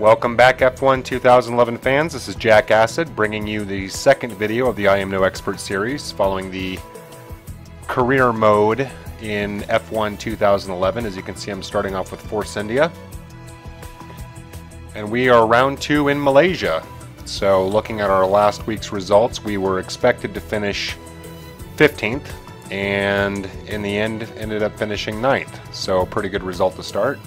Welcome back F1 2011 fans, this is Jack Acid bringing you the second video of the I Am No Expert series following the career mode in F1 2011. As you can see, I'm starting off with Force India. And we are round 2 in Malaysia. So looking at our last week's results, we were expected to finish 15th and in the end ended up finishing 9th. So a pretty good result to start.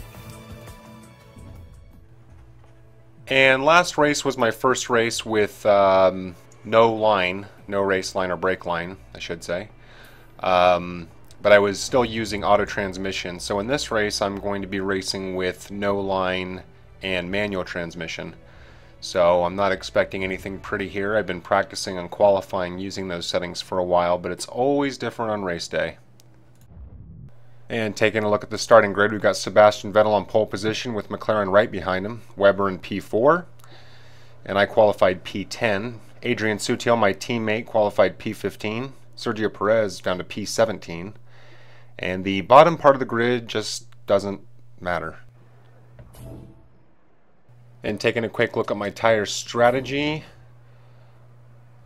And last race was my first race with no race line or brake line, I should say. But I was still using auto transmission. So in this race I'm going to be racing with no line and manual transmission. So I'm not expecting anything pretty here. I've been practicing on qualifying using those settings for a while, but it's always different on race day. And taking a look at the starting grid, we've got Sebastian Vettel on pole position with McLaren right behind him, Webber in P4, and I qualified P10. Adrian Sutil, my teammate, qualified P15. Sergio Perez down to P17. And the bottom part of the grid just doesn't matter. And taking a quick look at my tire strategy,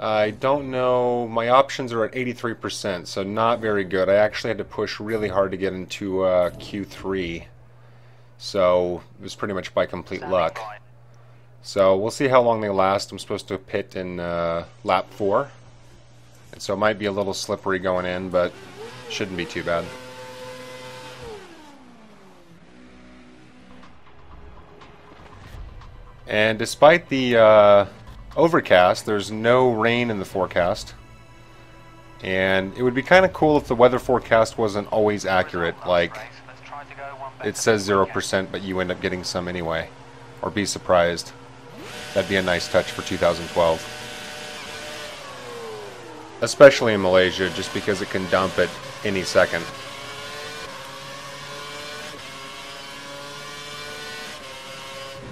I don't know, my options are at 83%, so not very good. I actually had to push really hard to get into Q3, so it was pretty much by complete luck. So we'll see how long they last. I'm supposed to pit in lap 4, and so it might be a little slippery going in, but shouldn't be too bad. And despite the overcast, there's no rain in the forecast, and it would be kind of cool if the weather forecast wasn't always accurate, like it says 0% but you end up getting some anyway, or be surprised. That'd be a nice touch for 2012, especially in Malaysia, just because it can dump at any second.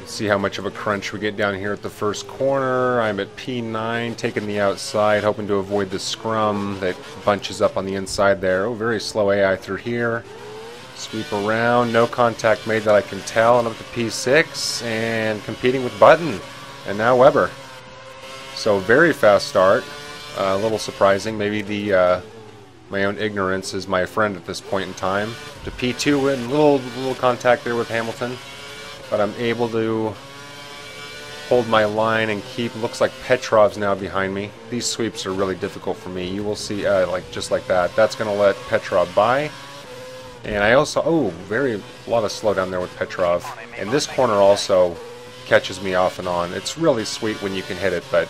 See how much of a crunch we get down here at the first corner. I'm at P9, taking the outside, hoping to avoid the scrum that bunches up on the inside there. Oh, very slow AI through here. Sweep around, no contact made that I can tell, and up to P6, and competing with Button, and now Webber. So very fast start, a little surprising. Maybe my own ignorance is my friend at this point in time. To P2, and little contact there with Hamilton. But I'm able to hold my line and keep. Looks like Petrov's now behind me. These sweeps are really difficult for me. You will see, just like that. That's going to let Petrov by. And I also, a lot of slowdown there with Petrov. And this corner also catches me off and on. It's really sweet when you can hit it, but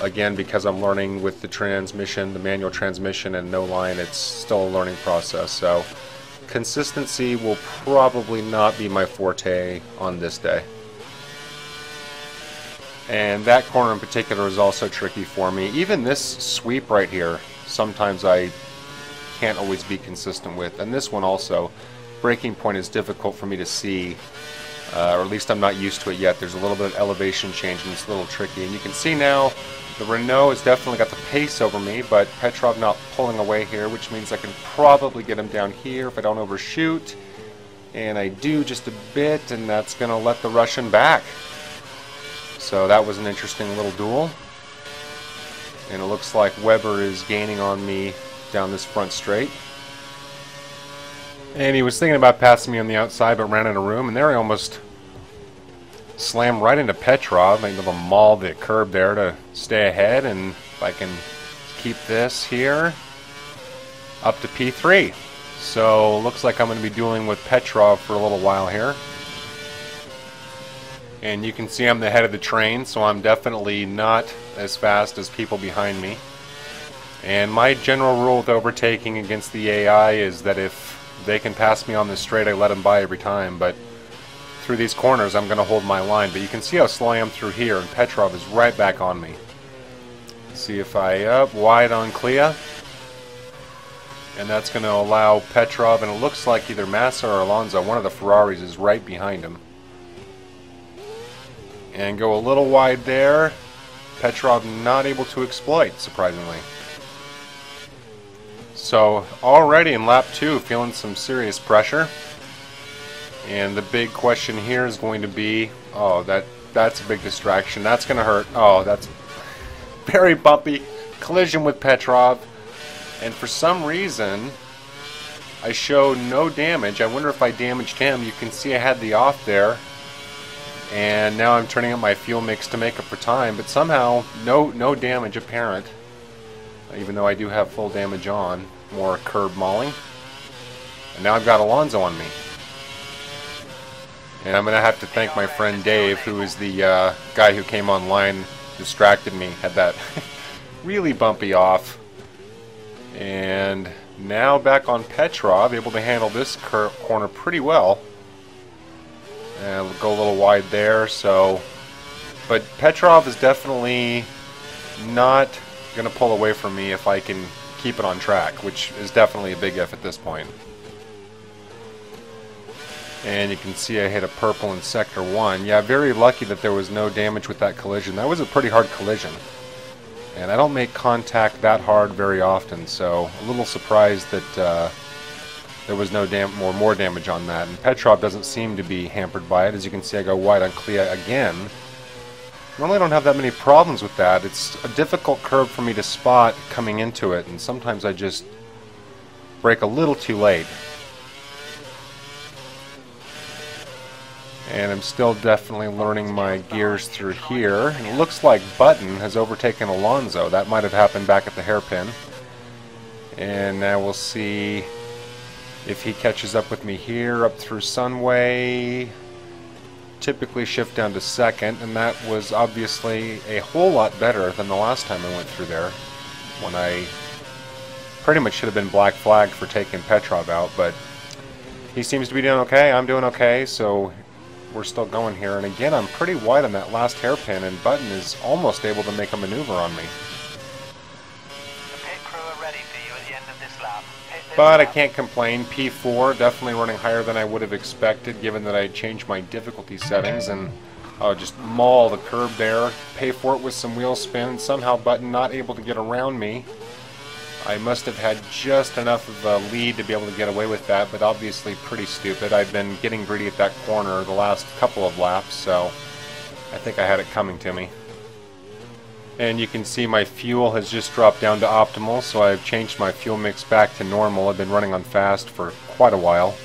again, because I'm learning with the transmission, the manual transmission and no line, it's still a learning process. So consistency will probably not be my forte on this day. And that corner in particular is also tricky for me. Even this sweep right here, sometimes I can't always be consistent with. And this one also, braking point is difficult for me to see, or at least I'm not used to it yet. There's a little bit of elevation change and it's a little tricky. And you can see now the Renault has definitely got the pace over me, but Petrov not pulling away here, which means I can probably get him down here if I don't overshoot. And I do just a bit, and that's going to let the Russian back. So that was an interesting little duel. And it looks like Webber is gaining on me down this front straight. And he was thinking about passing me on the outside, but ran out of room, and there I almost slammed right into Petrov. I'm able to maul the curb there to stay ahead, and if I can keep this here, up to P3. So looks like I'm going to be dueling with Petrov for a little while here. And you can see I'm the head of the train, so I'm definitely not as fast as people behind me. And my general rule with overtaking against the AI is that if they can pass me on the straight, I let them by every time, but through these corners I'm going to hold my line. But you can see how slow I am through here, and Petrov is right back on me. See if I wide on Clea, and that's going to allow Petrov, and it looks like either Massa or Alonso, one of the Ferraris is right behind him, and go a little wide there. Petrov not able to exploit, surprisingly. So already in lap 2 feeling some serious pressure. And the big question here is going to be, oh, that's a big distraction. That's going to hurt. Oh, that's very bumpy. Collision with Petrov. And for some reason, I show no damage. I wonder if I damaged him. You can see I had the off there. And now I'm turning up my fuel mix to make up for time. But somehow, no damage apparent. Even though I do have full damage on. More curb mauling. And now I've got Alonso on me. And I'm going to have to thank my friend Dave, who is the guy who came online, distracted me, had that really bumpy off. And now back on Petrov, able to handle this corner pretty well. And we'll go a little wide there, so... But Petrov is definitely not going to pull away from me if I can keep it on track, which is definitely a big if at this point. And you can see I hit a purple in Sector 1. Yeah, very lucky that there was no damage with that collision. That was a pretty hard collision. And I don't make contact that hard very often, so a little surprised that there was no more damage on that. And Petrov doesn't seem to be hampered by it. As you can see, I go wide on Clea again. Normally I don't have that many problems with that. It's a difficult curve for me to spot coming into it, and sometimes I just brake a little too late. And I'm still definitely learning my gears through here. And it looks like Button has overtaken Alonso. That might have happened back at the hairpin. And now we'll see if he catches up with me here, up through Sunway. Typically shift down to second, and that was obviously a whole lot better than the last time I went through there, when I pretty much should have been black flagged for taking Petrov out, but he seems to be doing okay, I'm doing okay, so we're still going here. And again, I'm pretty wide on that last hairpin, and Button is almost able to make a maneuver on me. But I can't complain. P4, definitely running higher than I would have expected, given that I changed my difficulty settings, and just maul the curb there. Pay for it with some wheel spin. Somehow Button not able to get around me. I must have had just enough of a lead to be able to get away with that, but obviously pretty stupid. I've been getting greedy at that corner the last couple of laps, so I think I had it coming to me. And you can see my fuel has just dropped down to optimal, so I've changed my fuel mix back to normal. I've been running on fast for quite a while.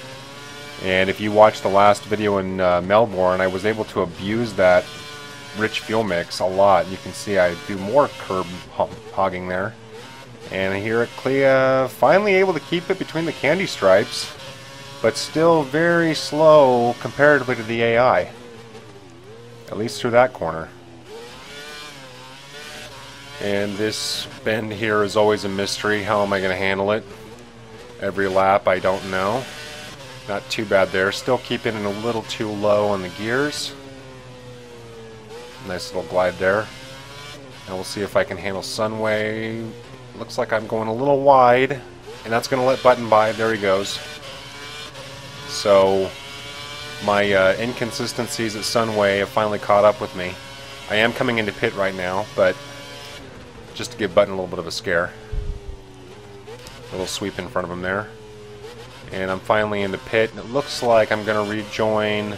And if you watched the last video in Melbourne, I was able to abuse that rich fuel mix a lot. You can see I do more curb hogging there. And here at Clea, finally able to keep it between the candy stripes, but still very slow comparatively to the AI. At least through that corner. And this bend here is always a mystery. How am I going to handle it? Every lap, I don't know. Not too bad there. Still keeping it a little too low on the gears. Nice little glide there. And we'll see if I can handle Sunway. Looks like I'm going a little wide, and that's going to let Button by. There he goes. So my inconsistencies at Sunway have finally caught up with me. I am coming into pit right now, but just to give Button a little bit of a scare. A little sweep in front of him there. And I'm finally in the pit, and it looks like I'm going to rejoin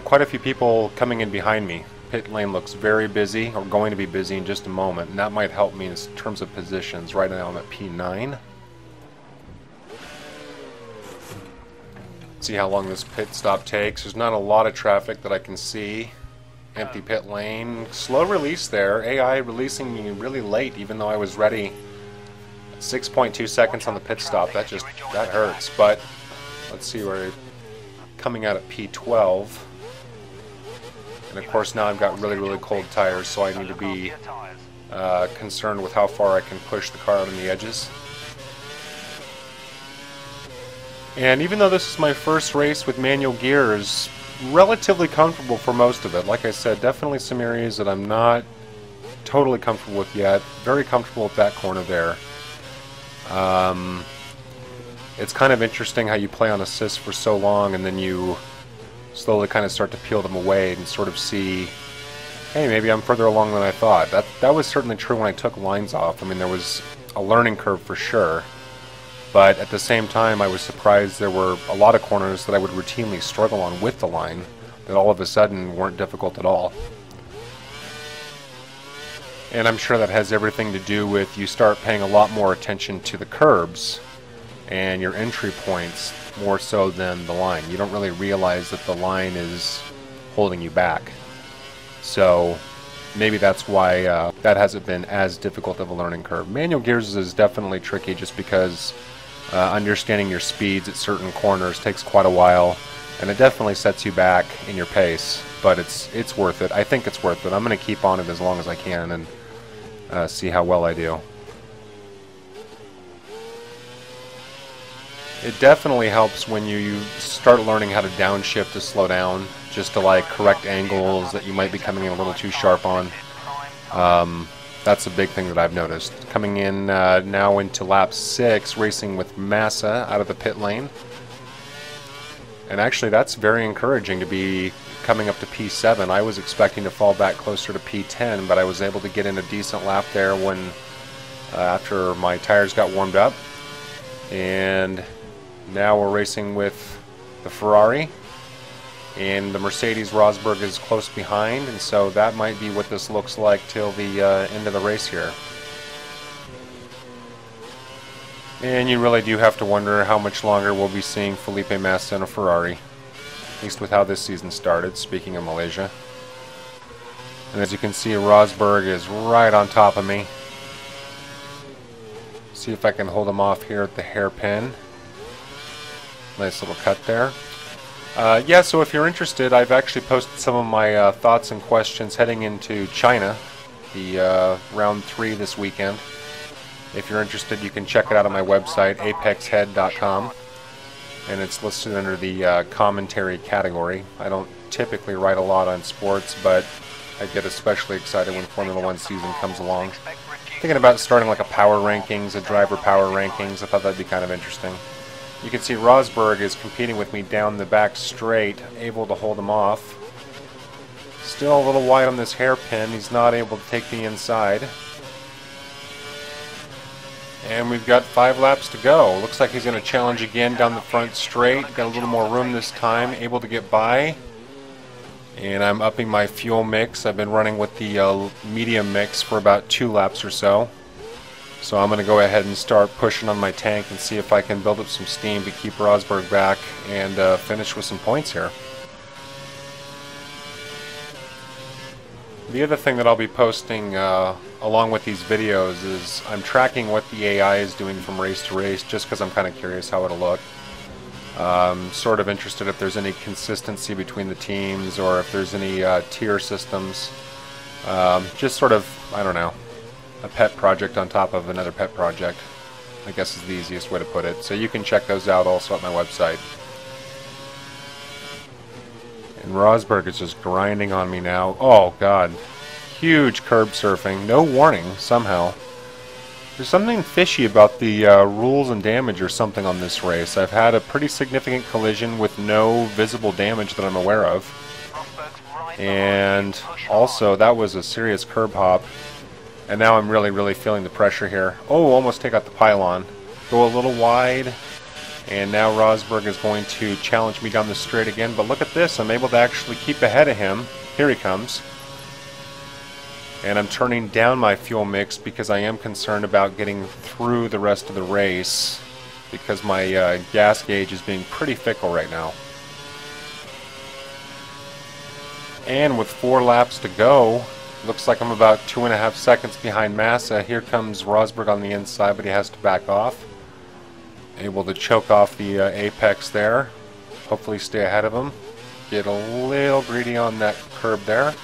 quite a few people coming in behind me. Pit lane looks very busy, or going to be busy in just a moment, and that might help me in terms of positions. Right now I'm at P9. See how long this pit stop takes. There's not a lot of traffic that I can see. Empty pit lane. Slow release there. AI releasing me really late, even though I was ready. 6.2 seconds on the pit stop. That hurts. But let's see, we're coming out at P12. And of course now I've got really cold tires, so I need to be concerned with how far I can push the car out on the edges. And even though this is my first race with manual gears, relatively comfortable for most of it. Like I said, definitely some areas that I'm not totally comfortable with yet. Very comfortable with that corner there. It's kind of interesting how you play on assists for so long and then you slowly kind of start to peel them away and sort of see, hey, maybe I'm further along than I thought. That was certainly true when I took lines off. I mean, there was a learning curve for sure. But at the same time, I was surprised there were a lot of corners that I would routinely struggle on with the line that all of a sudden weren't difficult at all. And I'm sure that has everything to do with you start paying a lot more attention to the curbs and your entry points more so than the line. You don't really realize that the line is holding you back. So maybe that's why that hasn't been as difficult of a learning curve. Manual gears is definitely tricky just because understanding your speeds at certain corners takes quite a while, and it definitely sets you back in your pace, but it's worth it. I think it's worth it. I'm going to keep on it as long as I can and see how well I do. It definitely helps when you start learning how to downshift to slow down, just to like correct angles that you might be coming in a little too sharp on. That's a big thing that I've noticed. Coming in now into lap 6, racing with Massa out of the pit lane. And actually that's very encouraging to be coming up to P7. I was expecting to fall back closer to P10, but I was able to get in a decent lap there when after my tires got warmed up. And now we're racing with the Ferrari. And the Mercedes Rosberg is close behind, and so that might be what this looks like till the end of the race here. And you really do have to wonder how much longer we'll be seeing Felipe Massa in a Ferrari, at least with how this season started, speaking of Malaysia. And as you can see, Rosberg is right on top of me. See if I can hold him off here at the hairpin. Nice little cut there. Yeah, so if you're interested, I've actually posted some of my thoughts and questions heading into China, the round 3 this weekend. If you're interested, you can check it out on my website, apexhead.com, and it's listed under the commentary category. I don't typically write a lot on sports, but I get especially excited when Formula 1 season comes along. Thinking about starting like a power rankings, a driver power rankings. I thought that'd be kind of interesting. You can see Rosberg is competing with me down the back straight, able to hold him off. Still a little wide on this hairpin. He's not able to take the inside. And we've got 5 laps to go. Looks like he's going to challenge again down the front straight. Got a little more room this time, able to get by. And I'm upping my fuel mix. I've been running with the medium mix for about 2 laps or so. So I'm going to go ahead and start pushing on my tank and see if I can build up some steam to keep Rosberg back and finish with some points here. The other thing that I'll be posting along with these videos is I'm tracking what the AI is doing from race to race, just because I'm kind of curious how it'll look. Sort of interested if there's any consistency between the teams or if there's any tier systems. Just sort of, I don't know, a pet project on top of another pet project, I guess is the easiest way to put it. So you can check those out also at my website. And Rosberg is just grinding on me now. Oh god, huge curb surfing, no warning somehow. There's something fishy about the rules and damage or something on this race. I've had a pretty significant collision with no visible damage that I'm aware of. And also that was a serious curb hop. And now I'm really feeling the pressure here. Oh, almost take out the pylon. Go a little wide. And now Rosberg is going to challenge me down the straight again. But look at this. I'm able to actually keep ahead of him. Here he comes. And I'm turning down my fuel mix because I am concerned about getting through the rest of the race, because my gas gauge is being pretty fickle right now. And with 4 laps to go, looks like I'm about 2.5 seconds behind Massa. Here comes Rosberg on the inside, but he has to back off. Able to choke off the apex there. Hopefully stay ahead of him. Get a little greedy on that curb there.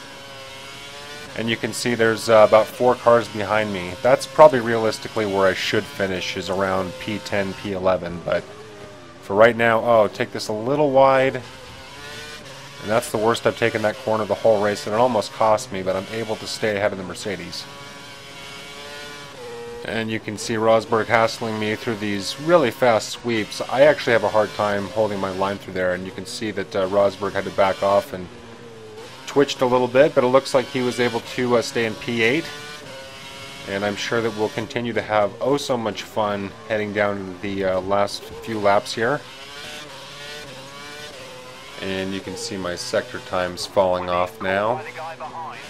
And you can see there's about 4 cars behind me. That's probably realistically where I should finish, is around P10, P11. But for right now, oh, take this a little wide. And that's the worst I've taken that corner the whole race, and it almost cost me, but I'm able to stay ahead of the Mercedes. And you can see Rosberg hassling me through these really fast sweeps. I actually have a hard time holding my line through there, and you can see that Rosberg had to back off and twitched a little bit, but it looks like he was able to stay in P8. And I'm sure that we'll continue to have oh so much fun heading down the last few laps here. And you can see my sector times falling off now.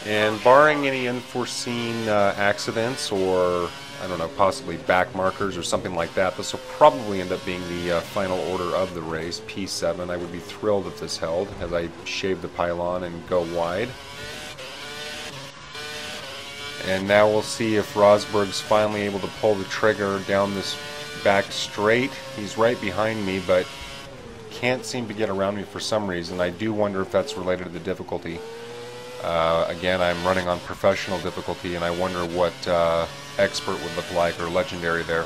And barring any unforeseen accidents or, I don't know, possibly back markers or something like that, this will probably end up being the final order of the race, P7. I would be thrilled if this held as I shave the pylon and go wide. And now we'll see if Rosberg's finally able to pull the trigger down this back straight. He's right behind me, but can't seem to get around me for some reason. I do wonder if that's related to the difficulty. Again, I'm running on professional difficulty, and I wonder what expert would look like, or legendary there.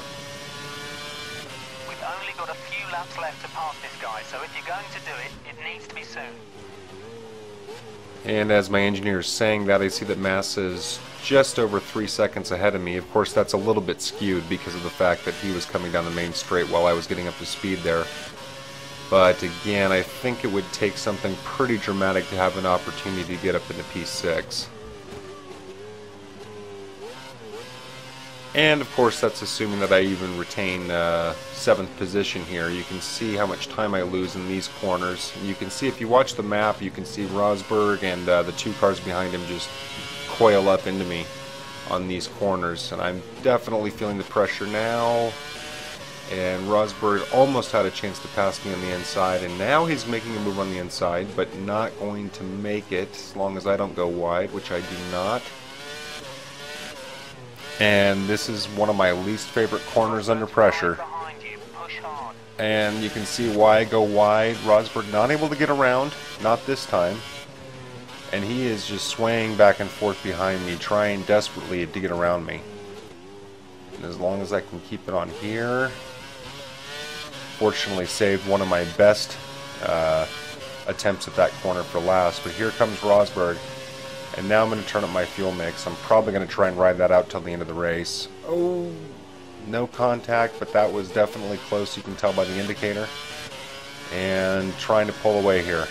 We've only got a few laps left to pass this guy, so if you're going to do it, it needs to be soon. And as my engineer is saying that, I see that Massa is just over 3 seconds ahead of me. Of course, that's a little bit skewed because of the fact that he was coming down the main straight while I was getting up to speed there. But again, I think it would take something pretty dramatic to have an opportunity to get up into P6. And of course, that's assuming that I even retain 7th position here. You can see how much time I lose in these corners. And you can see, if you watch the map, you can see Rosberg and the 2 cars behind him just coil up into me on these corners. And I'm definitely feeling the pressure now. And Rosberg almost had a chance to pass me on the inside, and now he's making a move on the inside, but not going to make it as long as I don't go wide, which I do not. And this is one of my least favorite corners under pressure. And you can see why I go wide. Rosberg not able to get around, not this time. And he is just swaying back and forth behind me, trying desperately to get around me. And as long as I can keep it on here. Fortunately saved one of my best attempts at that corner for last. But here comes Rosberg. And now I'm going to turn up my fuel mix. I'm probably going to try and ride that out till the end of the race. Oh, no contact, but that was definitely close. You can tell by the indicator. And trying to pull away here.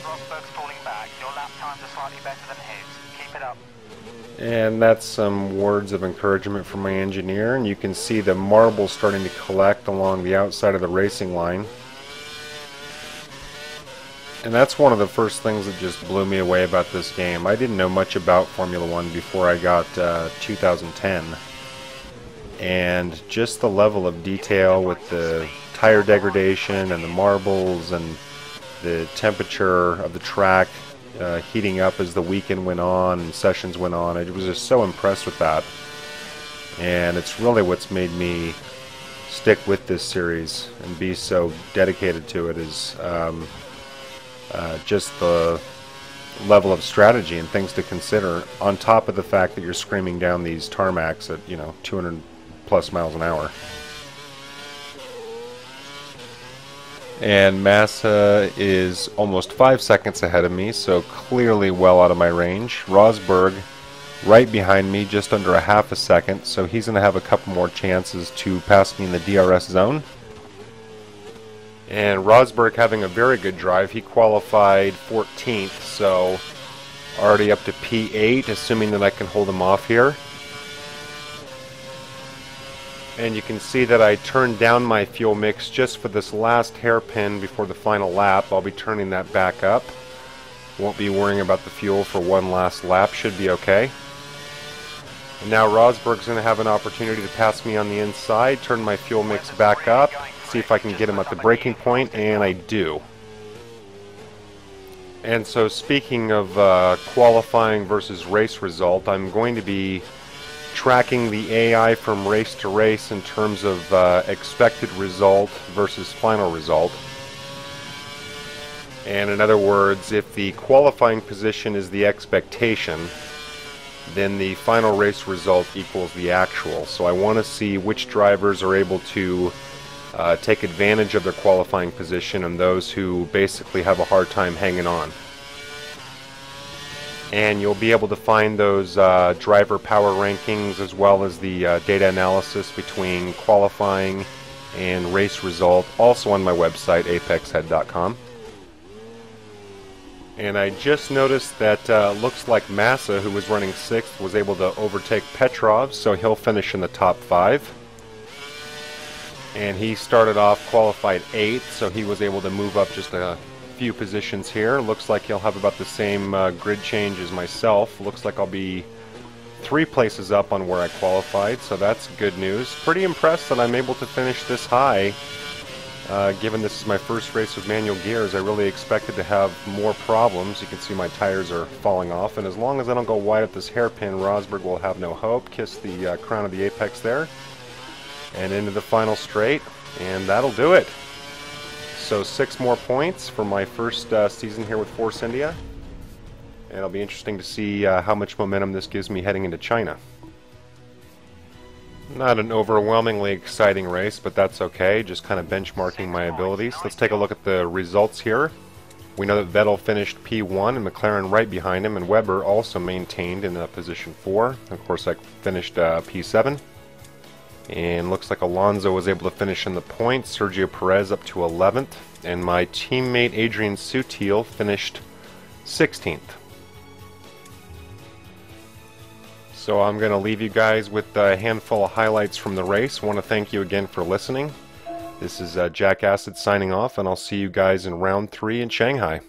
Rosberg's falling back. Your lap times are slightly better than his. Keep it up. And that's some words of encouragement from my engineer. And you can see the marble starting to collect along the outside of the racing line. And that's one of the first things that just blew me away about this game. I didn't know much about Formula One before I got 2010. And just the level of detail with the tire degradation and the marbles and the temperature of the track heating up as the weekend went on and sessions went on. I was just so impressed with that. And it's really what's made me stick with this series and be so dedicated to it, is just the level of strategy and things to consider, on top of the fact that you're screaming down these tarmacs at, 200 plus miles an hour. And Massa is almost 5 seconds ahead of me, so clearly well out of my range. Rosberg right behind me, just under a half a second, so he's going to have a couple more chances to pass me in the DRS zone. And Rosberg having a very good drive. He qualified 14th, so already up to P8, assuming that I can hold him off here. And you can see that I turned down my fuel mix just for this last hairpin before the final lap. I'll be turning that back up. Won't be worrying about the fuel for one last lap. Should be okay. And now Rosberg's going to have an opportunity to pass me on the inside. Turn my fuel mix back up. See if I can get him at the braking point, and I do. And so, speaking of qualifying versus race result, I'm going to be tracking the AI from race to race in terms of expected result versus final result. And in other words, if the qualifying position is the expectation, then the final race result equals the actual. So I want to see which drivers are able to take advantage of their qualifying position and those who basically have a hard time hanging on. And you'll be able to find those driver power rankings as well as the data analysis between qualifying and race result, also on my website, apexhead.com. And I just noticed that looks like Massa, who was running 6th, was able to overtake Petrov, so he'll finish in the top 5. And he started off qualified 8th, so he was able to move up just a few positions here. Looks like he'll have about the same grid change as myself. Looks like I'll be 3 places up on where I qualified, so that's good news. Pretty impressed that I'm able to finish this high. Given this is my first race with manual gears, I really expected to have more problems. You can see my tires are falling off, and as long as I don't go wide at this hairpin, Rosberg will have no hope. Kiss the crown of the apex there. And into the final straight, and that'll do it. So 6 more points for my first season here with Force India. And it'll be interesting to see how much momentum this gives me heading into China. Not an overwhelmingly exciting race, but that's okay. Just kind of benchmarking my abilities. Let's take a look at the results here. We know that Vettel finished P1 and McLaren right behind him, and Webber also maintained in position 4. Of course, I finished P7. And looks like Alonso was able to finish in the points. Sergio Perez up to 11th. And my teammate Adrian Sutil finished 16th. So I'm going to leave you guys with a handful of highlights from the race. I want to thank you again for listening. This is Jack Acid signing off, and I'll see you guys in round 3 in Shanghai.